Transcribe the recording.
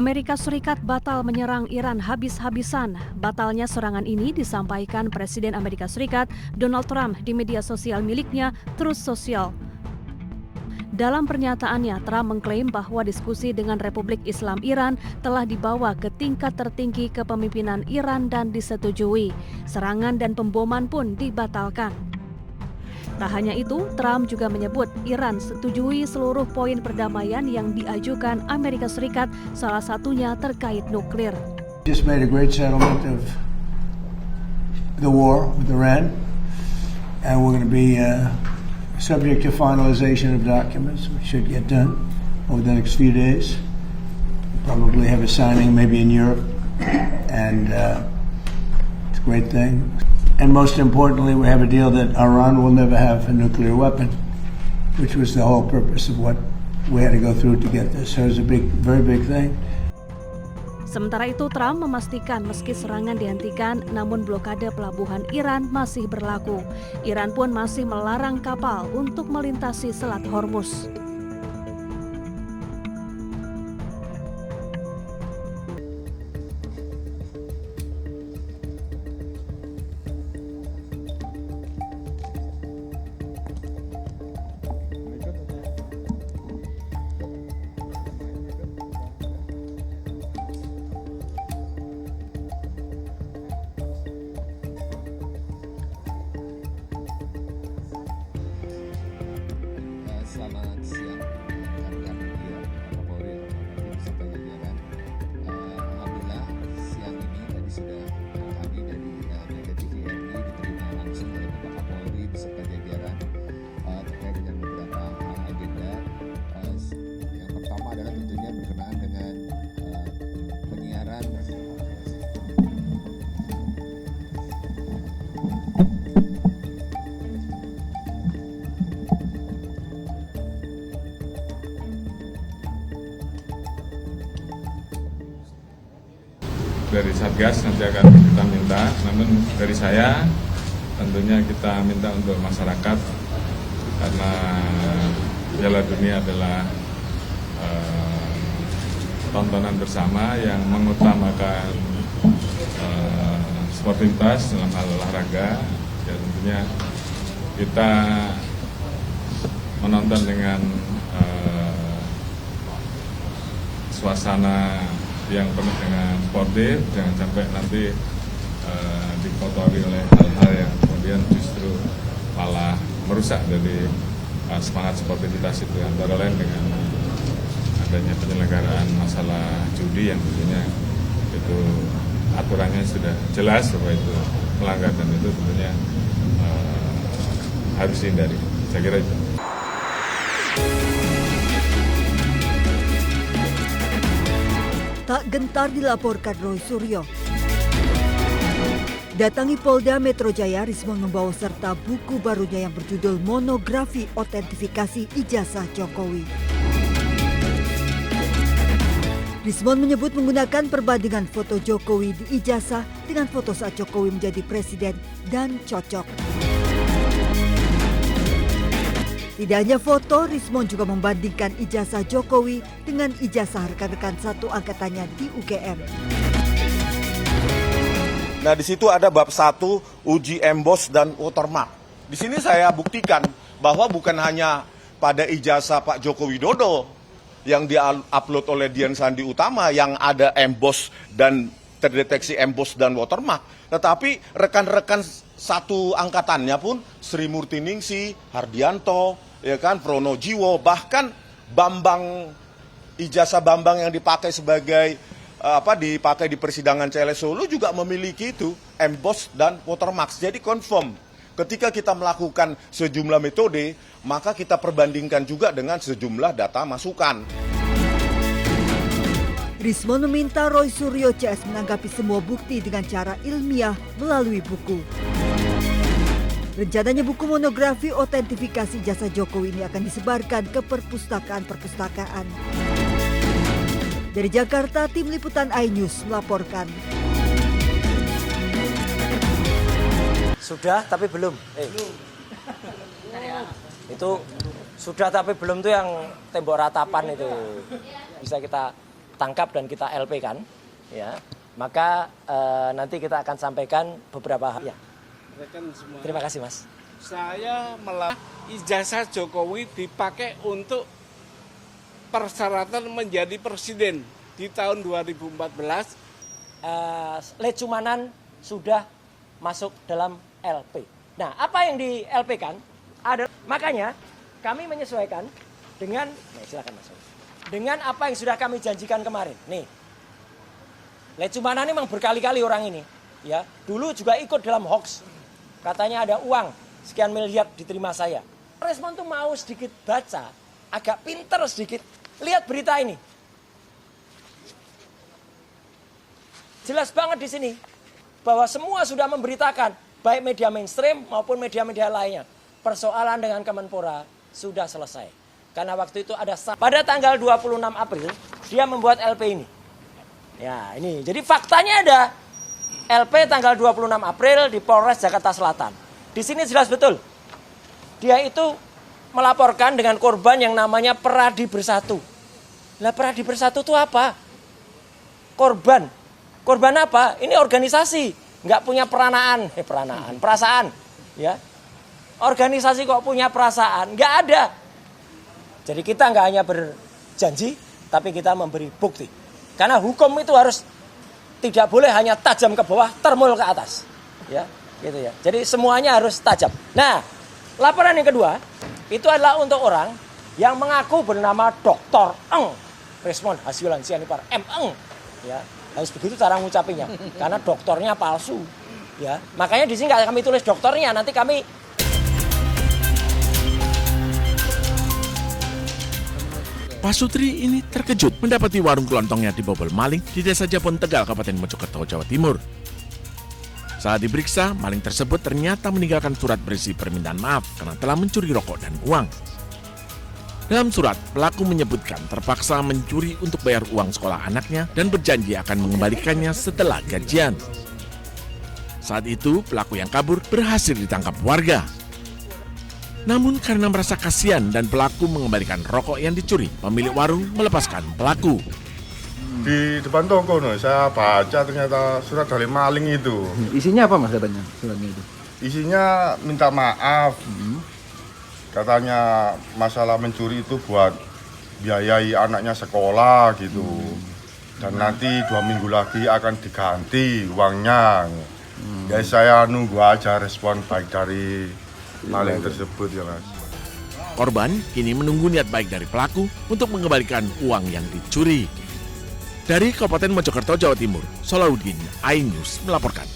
Amerika Serikat batal menyerang Iran habis-habisan. Batalnya serangan ini disampaikan Presiden Amerika Serikat Donald Trump di media sosial miliknya Truth Social. Dalam pernyataannya, Trump mengklaim bahwa diskusi dengan Republik Islam Iran telah dibawa ke tingkat tertinggi kepemimpinan Iran dan disetujui. Serangan dan pemboman pun dibatalkan. Tak hanya itu, Trump juga menyebut Iran setujui seluruh poin perdamaian yang diajukan Amerika Serikat, salah satunya terkait nuklir. Just made a great settlement of the war with Iran, and we're going to be subject to finalization of documents, which should get done over the next few days. Probably have a signing maybe in Europe, and it's a great thing. And most importantly, we have a deal that Iran will never have a nuclear weapon, which was the whole purpose of what we had to go through to get this. So it's a very big thing. Sementara itu, Trump memastikan meski serangan dihentikan, namun blokade pelabuhan Iran masih berlaku. Iran pun masih melarang kapal untuk melintasi Selat Hormuz. Selamat siang, rekan-rekan media, Kapolri, beserta jajaran. Alhamdulillah siang ini tadi sudah kami dari Mega TVRI diterima langsung oleh Bapak Kapolri beserta jajaran terkait dengan beberapa agenda. Yang pertama adalah tentunya berkenaan dengan penyiaran dari Satgas nanti akan kita minta, namun dari saya tentunya kita minta untuk masyarakat karena Piala Dunia adalah tontonan bersama yang mengutamakan sportivitas dalam hal olahraga. Ya, tentunya kita menonton dengan suasana yang penuh dengan sportif, jangan sampai nanti dikotori oleh hal-hal yang kemudian justru malah merusak dari semangat sportivitas itu, antara lain dengan adanya penyelenggaraan masalah judi yang tentunya itu aturannya sudah jelas bahwa itu melanggar dan itu tentunya harus dihindari. Saya kira itu. Tak gentar dilaporkan Roy Suryo. Datangi Polda Metro Jaya, Rismon membawa serta buku barunya yang berjudul Monografi Otentifikasi Ijazah Jokowi. Rismon menyebut menggunakan perbandingan foto Jokowi di ijazah dengan foto saat Jokowi menjadi presiden dan cocok. Tidak hanya foto, Rismon juga membandingkan ijazah Jokowi dengan ijazah rekan-rekan satu angkatannya di UGM. Nah, di situ ada bab 1 uji emboss dan watermark. Di sini saya buktikan bahwa bukan hanya pada ijazah Pak Joko Widodo yang di-upload oleh Dian Sandi Utama yang ada emboss dan terdeteksi emboss dan watermark, tetapi rekan-rekan satu angkatannya pun Sri Murtiningsi, Hardianto, ya kan, Pronojiwo, bahkan Bambang, ijazah Bambang yang dipakai sebagai dipakai di persidangan CLS Solo juga memiliki itu emboss dan watermark. Jadi confirm. Ketika kita melakukan sejumlah metode, maka kita perbandingkan juga dengan sejumlah data masukan. Rismon meminta Roy Suryo CS menanggapi semua bukti dengan cara ilmiah melalui buku. Rencananya buku monografi otentifikasi jasa Jokowi ini akan disebarkan ke perpustakaan-perpustakaan. Dari Jakarta, tim liputan iNews melaporkan. Sudah tapi belum. Itu sudah tapi belum tuh yang tembok ratapan itu. Bisa kita tangkap dan kita LP-kan, ya, maka nanti kita akan sampaikan beberapa hal. Ya. Terima kasih, Mas. Saya ijazah Jokowi dipakai untuk persyaratan menjadi presiden di tahun 2014. Lecumanan sudah masuk dalam LP. Nah, apa yang di LP kan? Makanya kami menyesuaikan dengan, silakan Mas. Dengan apa yang sudah kami janjikan kemarin. Nih, Lecumanan ini memang berkali-kali orang ini, ya. Dulu juga ikut dalam hoax. Katanya ada uang sekian miliar diterima saya. Respon tuh mau sedikit baca, agak pinter sedikit. Lihat berita ini. Jelas banget di sini bahwa semua sudah memberitakan, baik media mainstream maupun media-media lainnya. Persoalan dengan Kemenpora sudah selesai. Karena waktu itu ada pada tanggal 26 April dia membuat LP ini. Ya, ini. Jadi faktanya ada LP tanggal 26 April di Polres Jakarta Selatan. Di sini jelas betul. Dia itu melaporkan dengan korban yang namanya Peradi Bersatu. Lah Peradi Bersatu itu apa? Korban. Korban apa? Ini organisasi, nggak punya perasaan, ya. Organisasi kok punya perasaan? Nggak ada. Jadi kita nggak hanya berjanji, tapi kita memberi bukti. Karena hukum itu harus tidak boleh hanya tajam ke bawah, termul ke atas, ya, gitu ya. Jadi semuanya harus tajam. Nah, laporan yang kedua itu adalah untuk orang yang mengaku bernama Dr. Eng, Resmond Hasilan Sianipar M. Eng, ya. Harus begitu cara ngucapinnya, karena doktornya palsu, ya. Makanya di sini nggak kami tulis dokternya, nanti kami. Pak Sutri ini terkejut mendapati warung kelontongnya dibobol maling di Desa Japon Tegal, Kabupaten Mojokerto, Jawa Timur. Saat diperiksa, maling tersebut ternyata meninggalkan surat berisi permintaan maaf karena telah mencuri rokok dan uang. Dalam surat, pelaku menyebutkan terpaksa mencuri untuk bayar uang sekolah anaknya dan berjanji akan mengembalikannya setelah gajian. Saat itu, pelaku yang kabur berhasil ditangkap warga. Namun karena merasa kasihan dan pelaku mengembalikan rokok yang dicuri, pemilik warung melepaskan pelaku. Di depan toko, saya baca ternyata surat dari maling itu. Isinya apa Mas katanya suratnya itu? Isinya minta maaf. Katanya masalah mencuri itu buat biayai anaknya sekolah gitu. Dan nanti 2 minggu lagi akan diganti uangnya. Ya saya nunggu aja respon baik dari maling tersebut ya Mas. Korban kini menunggu niat baik dari pelaku untuk mengembalikan uang yang dicuri. Dari Kabupaten Mojokerto, Jawa Timur, Solahuddin, iNews melaporkan.